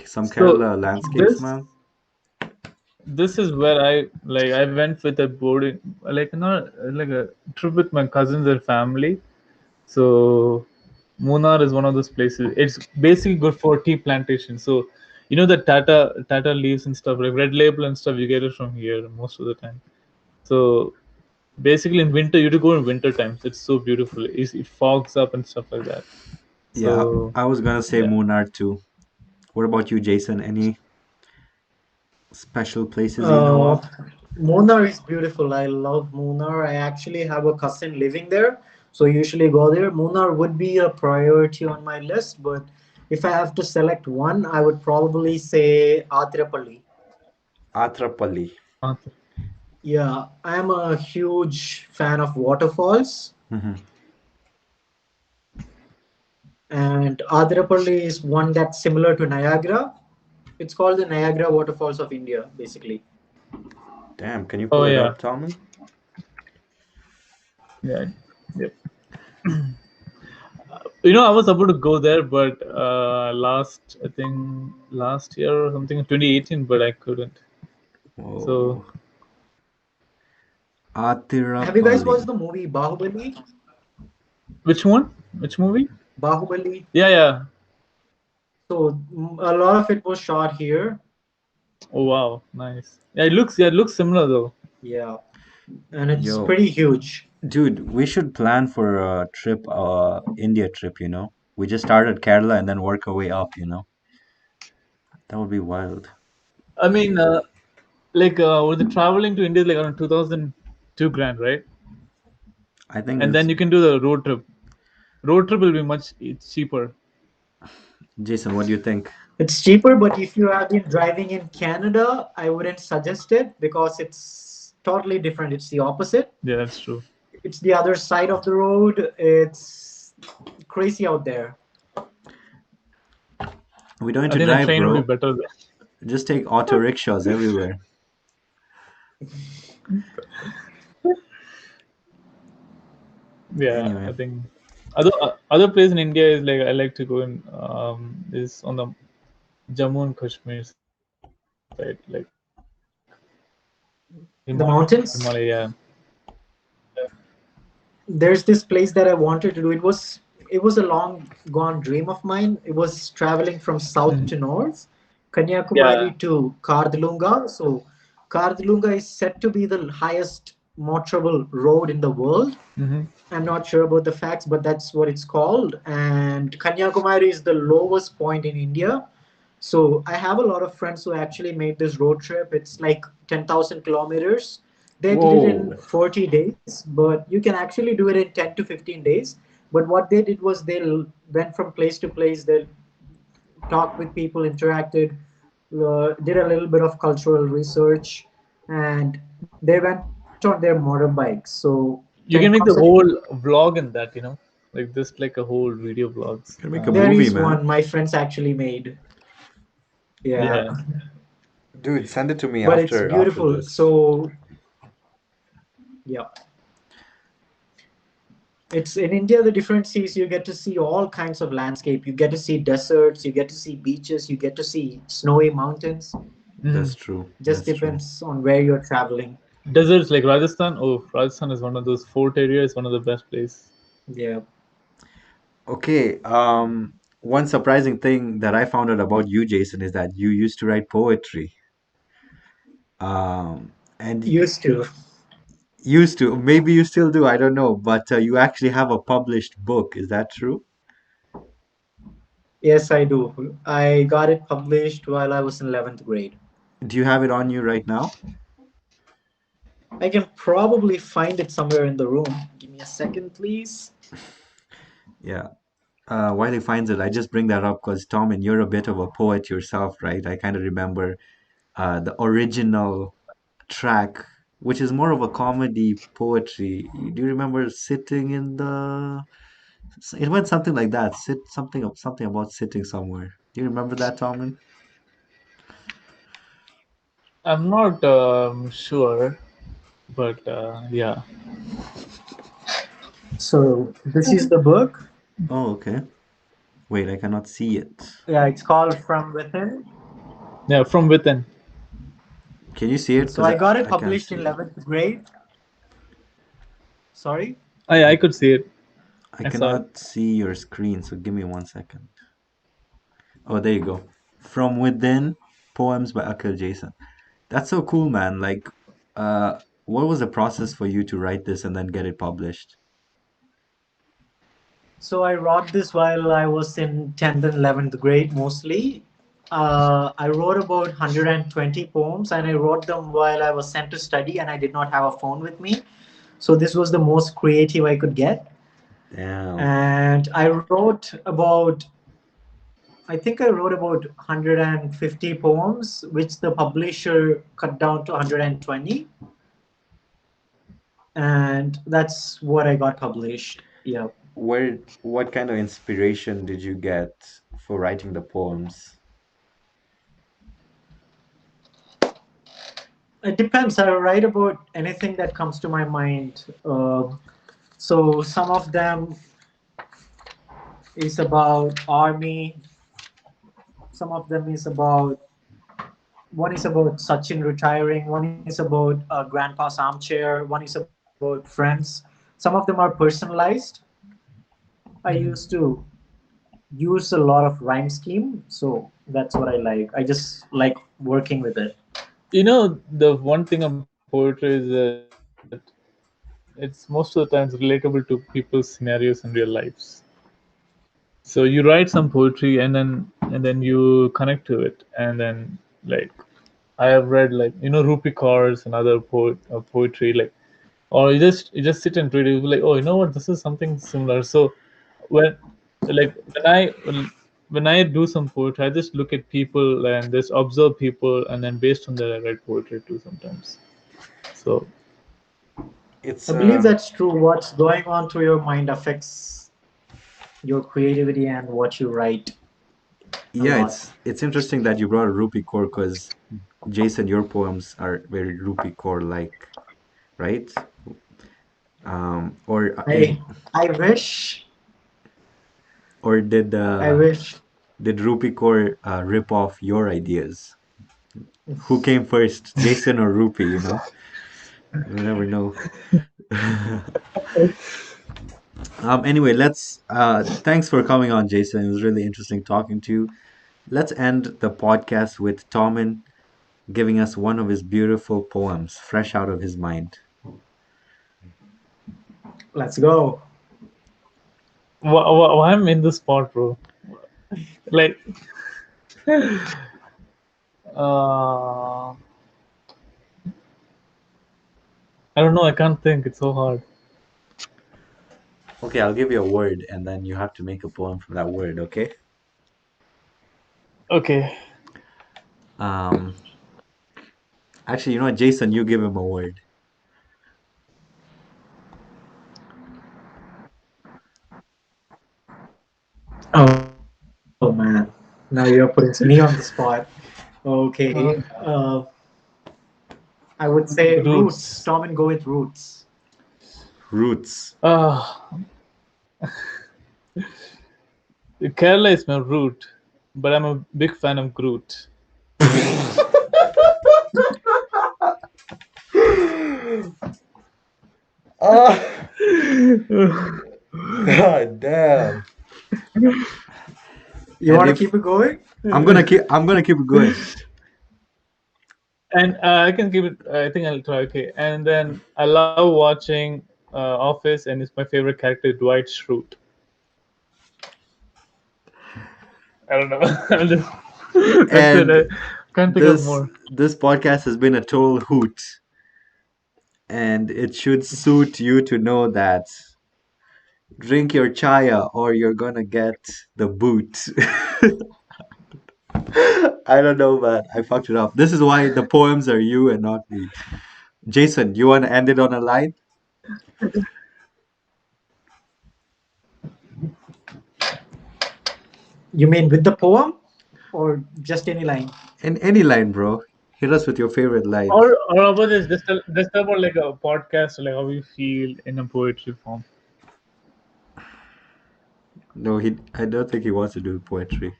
some So Kerala landscapes, this man. this is where I went with a boarding, like not like a trip with my cousins and family. So Munnar is one of those places. It's basically good for tea plantation. So the Tata leaves and stuff, like red label and stuff, you get it from here most of the time. So basically in winter, you have to go in winter times. It's so beautiful. It fogs up and stuff like that. Yeah, So I was gonna say yeah. Munnar too. What about you, Jason? Any special places you know Uh, of? Munnar is beautiful. I love Munnar. I actually have a cousin living there, so I usually go there. Munnar would be a priority on my list, but if I have to select one, I would probably say Atirapalli. Atrapalli. Yeah, I'm a huge fan of waterfalls, Hmm. and Adirapalli is one that's similar to Niagara. It's called the Niagara Waterfalls of India, basically. Damn, can you Oh pull it yeah, up, Tommen? yeah, yep. I was about to go there, but I think last year or something, 2018, but I couldn't. So Whoa. Have you guys Atirapalli. watched the movie Bahubali? which one? Which movie? Bahubali. Yeah, yeah. So a lot of it was shot here. Oh wow, nice. Yeah, it looks similar though. Yeah, and it's Yo, pretty huge. dude, we should plan for a trip, India trip. We just start at Kerala and then work our way up. That would be wild. I mean, with the traveling to India is like around 2002 grand, right? I think And it's then you can do the road trip. Road trip will be much cheaper. Jason, what do you think? It's cheaper, but if you have been driving in Canada, I wouldn't suggest it because it's totally different. It's the opposite. Yeah, that's true. It's the other side of the road. It's crazy out there. We don't need I to think the drive, train would be bro. better there. Just take auto rickshaws everywhere. Yeah, Anyway, I think other place in India is like I like to go in is on the Jammu and Kashmir side, like The Himalaya. mountains. There's this place that I wanted to do. It was a long gone dream of mine. It was traveling from south to north, Yeah. Kanyakumari to Kardalunga. So Kardalunga is said to be the highest motorable road in the world. Hmm. I'm not sure about the facts, but that's what it's called. And Kanyakumari is the lowest point in India. So I have a lot of friends who actually made this road trip. It's like 10,000 kilometers. They did it in Whoa. 40 days, but you can actually do it in 10 to 15 days. But what they did was went from place to place. They talked with people, interacted, did a little bit of cultural research, and they went on their motorbikes. So You can 10,000. make the whole vlog in that, like just like a whole video vlogs. Can make a There movie, is man. one my friends actually made. Yeah, Yeah. Dude, send it to me but it's after beautiful. this. So yeah, it's in India. The difference is you get to see all kinds of landscape. You get to see deserts. You get to see beaches. You get to see snowy mountains. Hmm. That's true. Just That's true. depends on where you're traveling. Deserts like Rajasthan. Oh, Rajasthan is one of those fort areas, one of the best places. Yeah. Okay, one surprising thing that I found out about you, Jason, is that you used to write poetry. And Used to. used to, maybe you still do, I don't know, but you actually have a published book. Is that true? Yes, I do. I got it published while I was in 11th grade. Do you have it on you right now? I can probably find it somewhere in the room. Give me a second, please. Yeah. While he finds it, I just bring that up because Tom, and you're a bit of a poet yourself, right? I kind of remember the original track, which is more of a comedy poetry. Do you remember sitting in the? It went something like that. Sit something about sitting somewhere. Do you remember that, Tom? I'm not sure, but yeah. So, this is the book. Oh, okay. Wait, I cannot see it. Yeah, it's called From Within. Yeah, from within. Can you see it? So, Because I got it I can't published in see it. 11th grade. Sorry. I could see it. I I saw it. cannot see your screen, so give me 1 second. Oh, there you go. From Within, poems by Aquil Jaison. That's so cool, man. Like, what was the process for you to write this and then get it published? So, I wrote this while I was in 10th and 11th grade mostly. I wrote about 120 poems and I wrote them while I was sent to study and I did not have a phone with me. So, this was the most creative I could get. Damn. And I think I wrote about 150 poems, which the publisher cut down to 120. And that's what I got published. Yeah. What kind of inspiration did you get for writing the poems? It depends. I write about anything that comes to my mind. So some of them is about army. Some of them is about one is about Sachin retiring. One is about grandpa's armchair. One is about friends. Some of them are personalized. I used to use a lot of rhyme scheme, so that's what I like. I just like working with it. The one thing on poetry is that it's most of the times relatable to people's scenarios and real lives. So you write some poetry and then you connect to it, and then like I have read like Rupi Kaur's and other poetry, like, or you just sit and read it, you'll be like, oh, you know what, this is something similar. So when like when I do some poetry, I just look at people and just observe people, and then based on that I write poetry too sometimes. So It's I believe that's true. What's going on through your mind affects your creativity and what you write a yeah, lot. it's interesting that you brought a Rupi Kaur because Jason, your poems are very Rupi Kaur like, right? Or I I wish or did I wish. did Rupi Kaur rip off your ideas? Who came first, Jason or Rupi? You never know. Anyway, let's thanks for coming on, Jason. It was really interesting talking to you. Let's end the podcast with Tomin giving us one of his beautiful poems, fresh out of his mind. Let's go. Why I'm in this spot, bro? Like, uh, I don't know. I can't think. It's so hard. Okay, I'll give you a word and then you have to make a poem from that word, okay? Okay. Um, Actually, you know what, Jason, you give him a word. Oh man, now you're putting me on the spot. Uh, Okay, I would say roots. Roots. Tom and go with roots. Roots. Uh, Kerala is my root, but I'm a big fan of Groot. Oh, god damn. You And want to if keep it going? I'm gonna keep it going. And I can give it. I think I'll try. Okay. And then I love watching Office, and it's my favorite character, Dwight Schrute. I don't know. I'm just, that's it. And I can't think of this more. this podcast has been a total hoot, and it should suit you to know that drink your chaya or you're gonna get the boot. I don't know, man. I fucked it up. This is why the poems are you and not me. Jason, you want to end it on a line? You mean with the poem or just any line? In any line, bro. Hit us with your favorite line. Or about this, just about like a podcast, like how you feel in a poetry form. No, I don't think he wants to do poetry.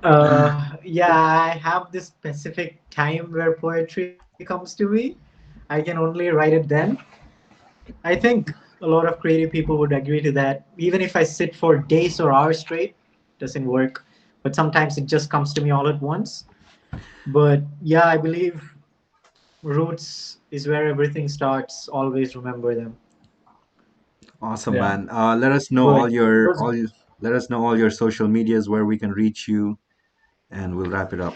Yeah, I have this specific time where poetry comes to me. I can only write it then. I think a lot of creative people would agree to that. Even if I sit for days or hours straight, doesn't work. But sometimes it just comes to me all at once. But yeah, I believe roots is where everything starts. Always remember them. Awesome, Yeah. man. Let us know But those, let us know all your social medias where we can reach you, and we'll wrap it up.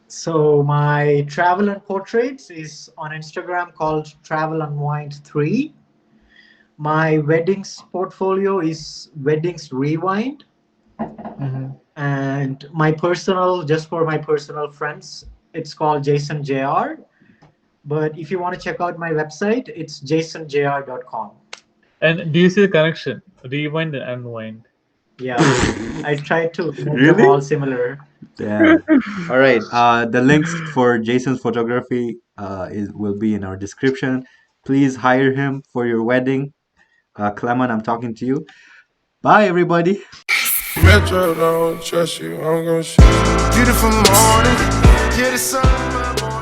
so my travel and portraits is on Instagram called Travel Unwind 3. My weddings portfolio is Weddings Rewind. Hmm. And my personal, just for my personal friends, it's called Jason JR. But if you want to check out my website, it's jasonjr.com. And do you see the connection? Rewind and unwind. Yeah, I tried to make them Really? all similar. Damn. All right. The links for Jason's photography will be in our description. Please hire him for your wedding. Clement, I'm talking to you. Bye, everybody. Metro don't trust you, I'm gonna shoot you. Beautiful morning, yeah, the sun, my boy.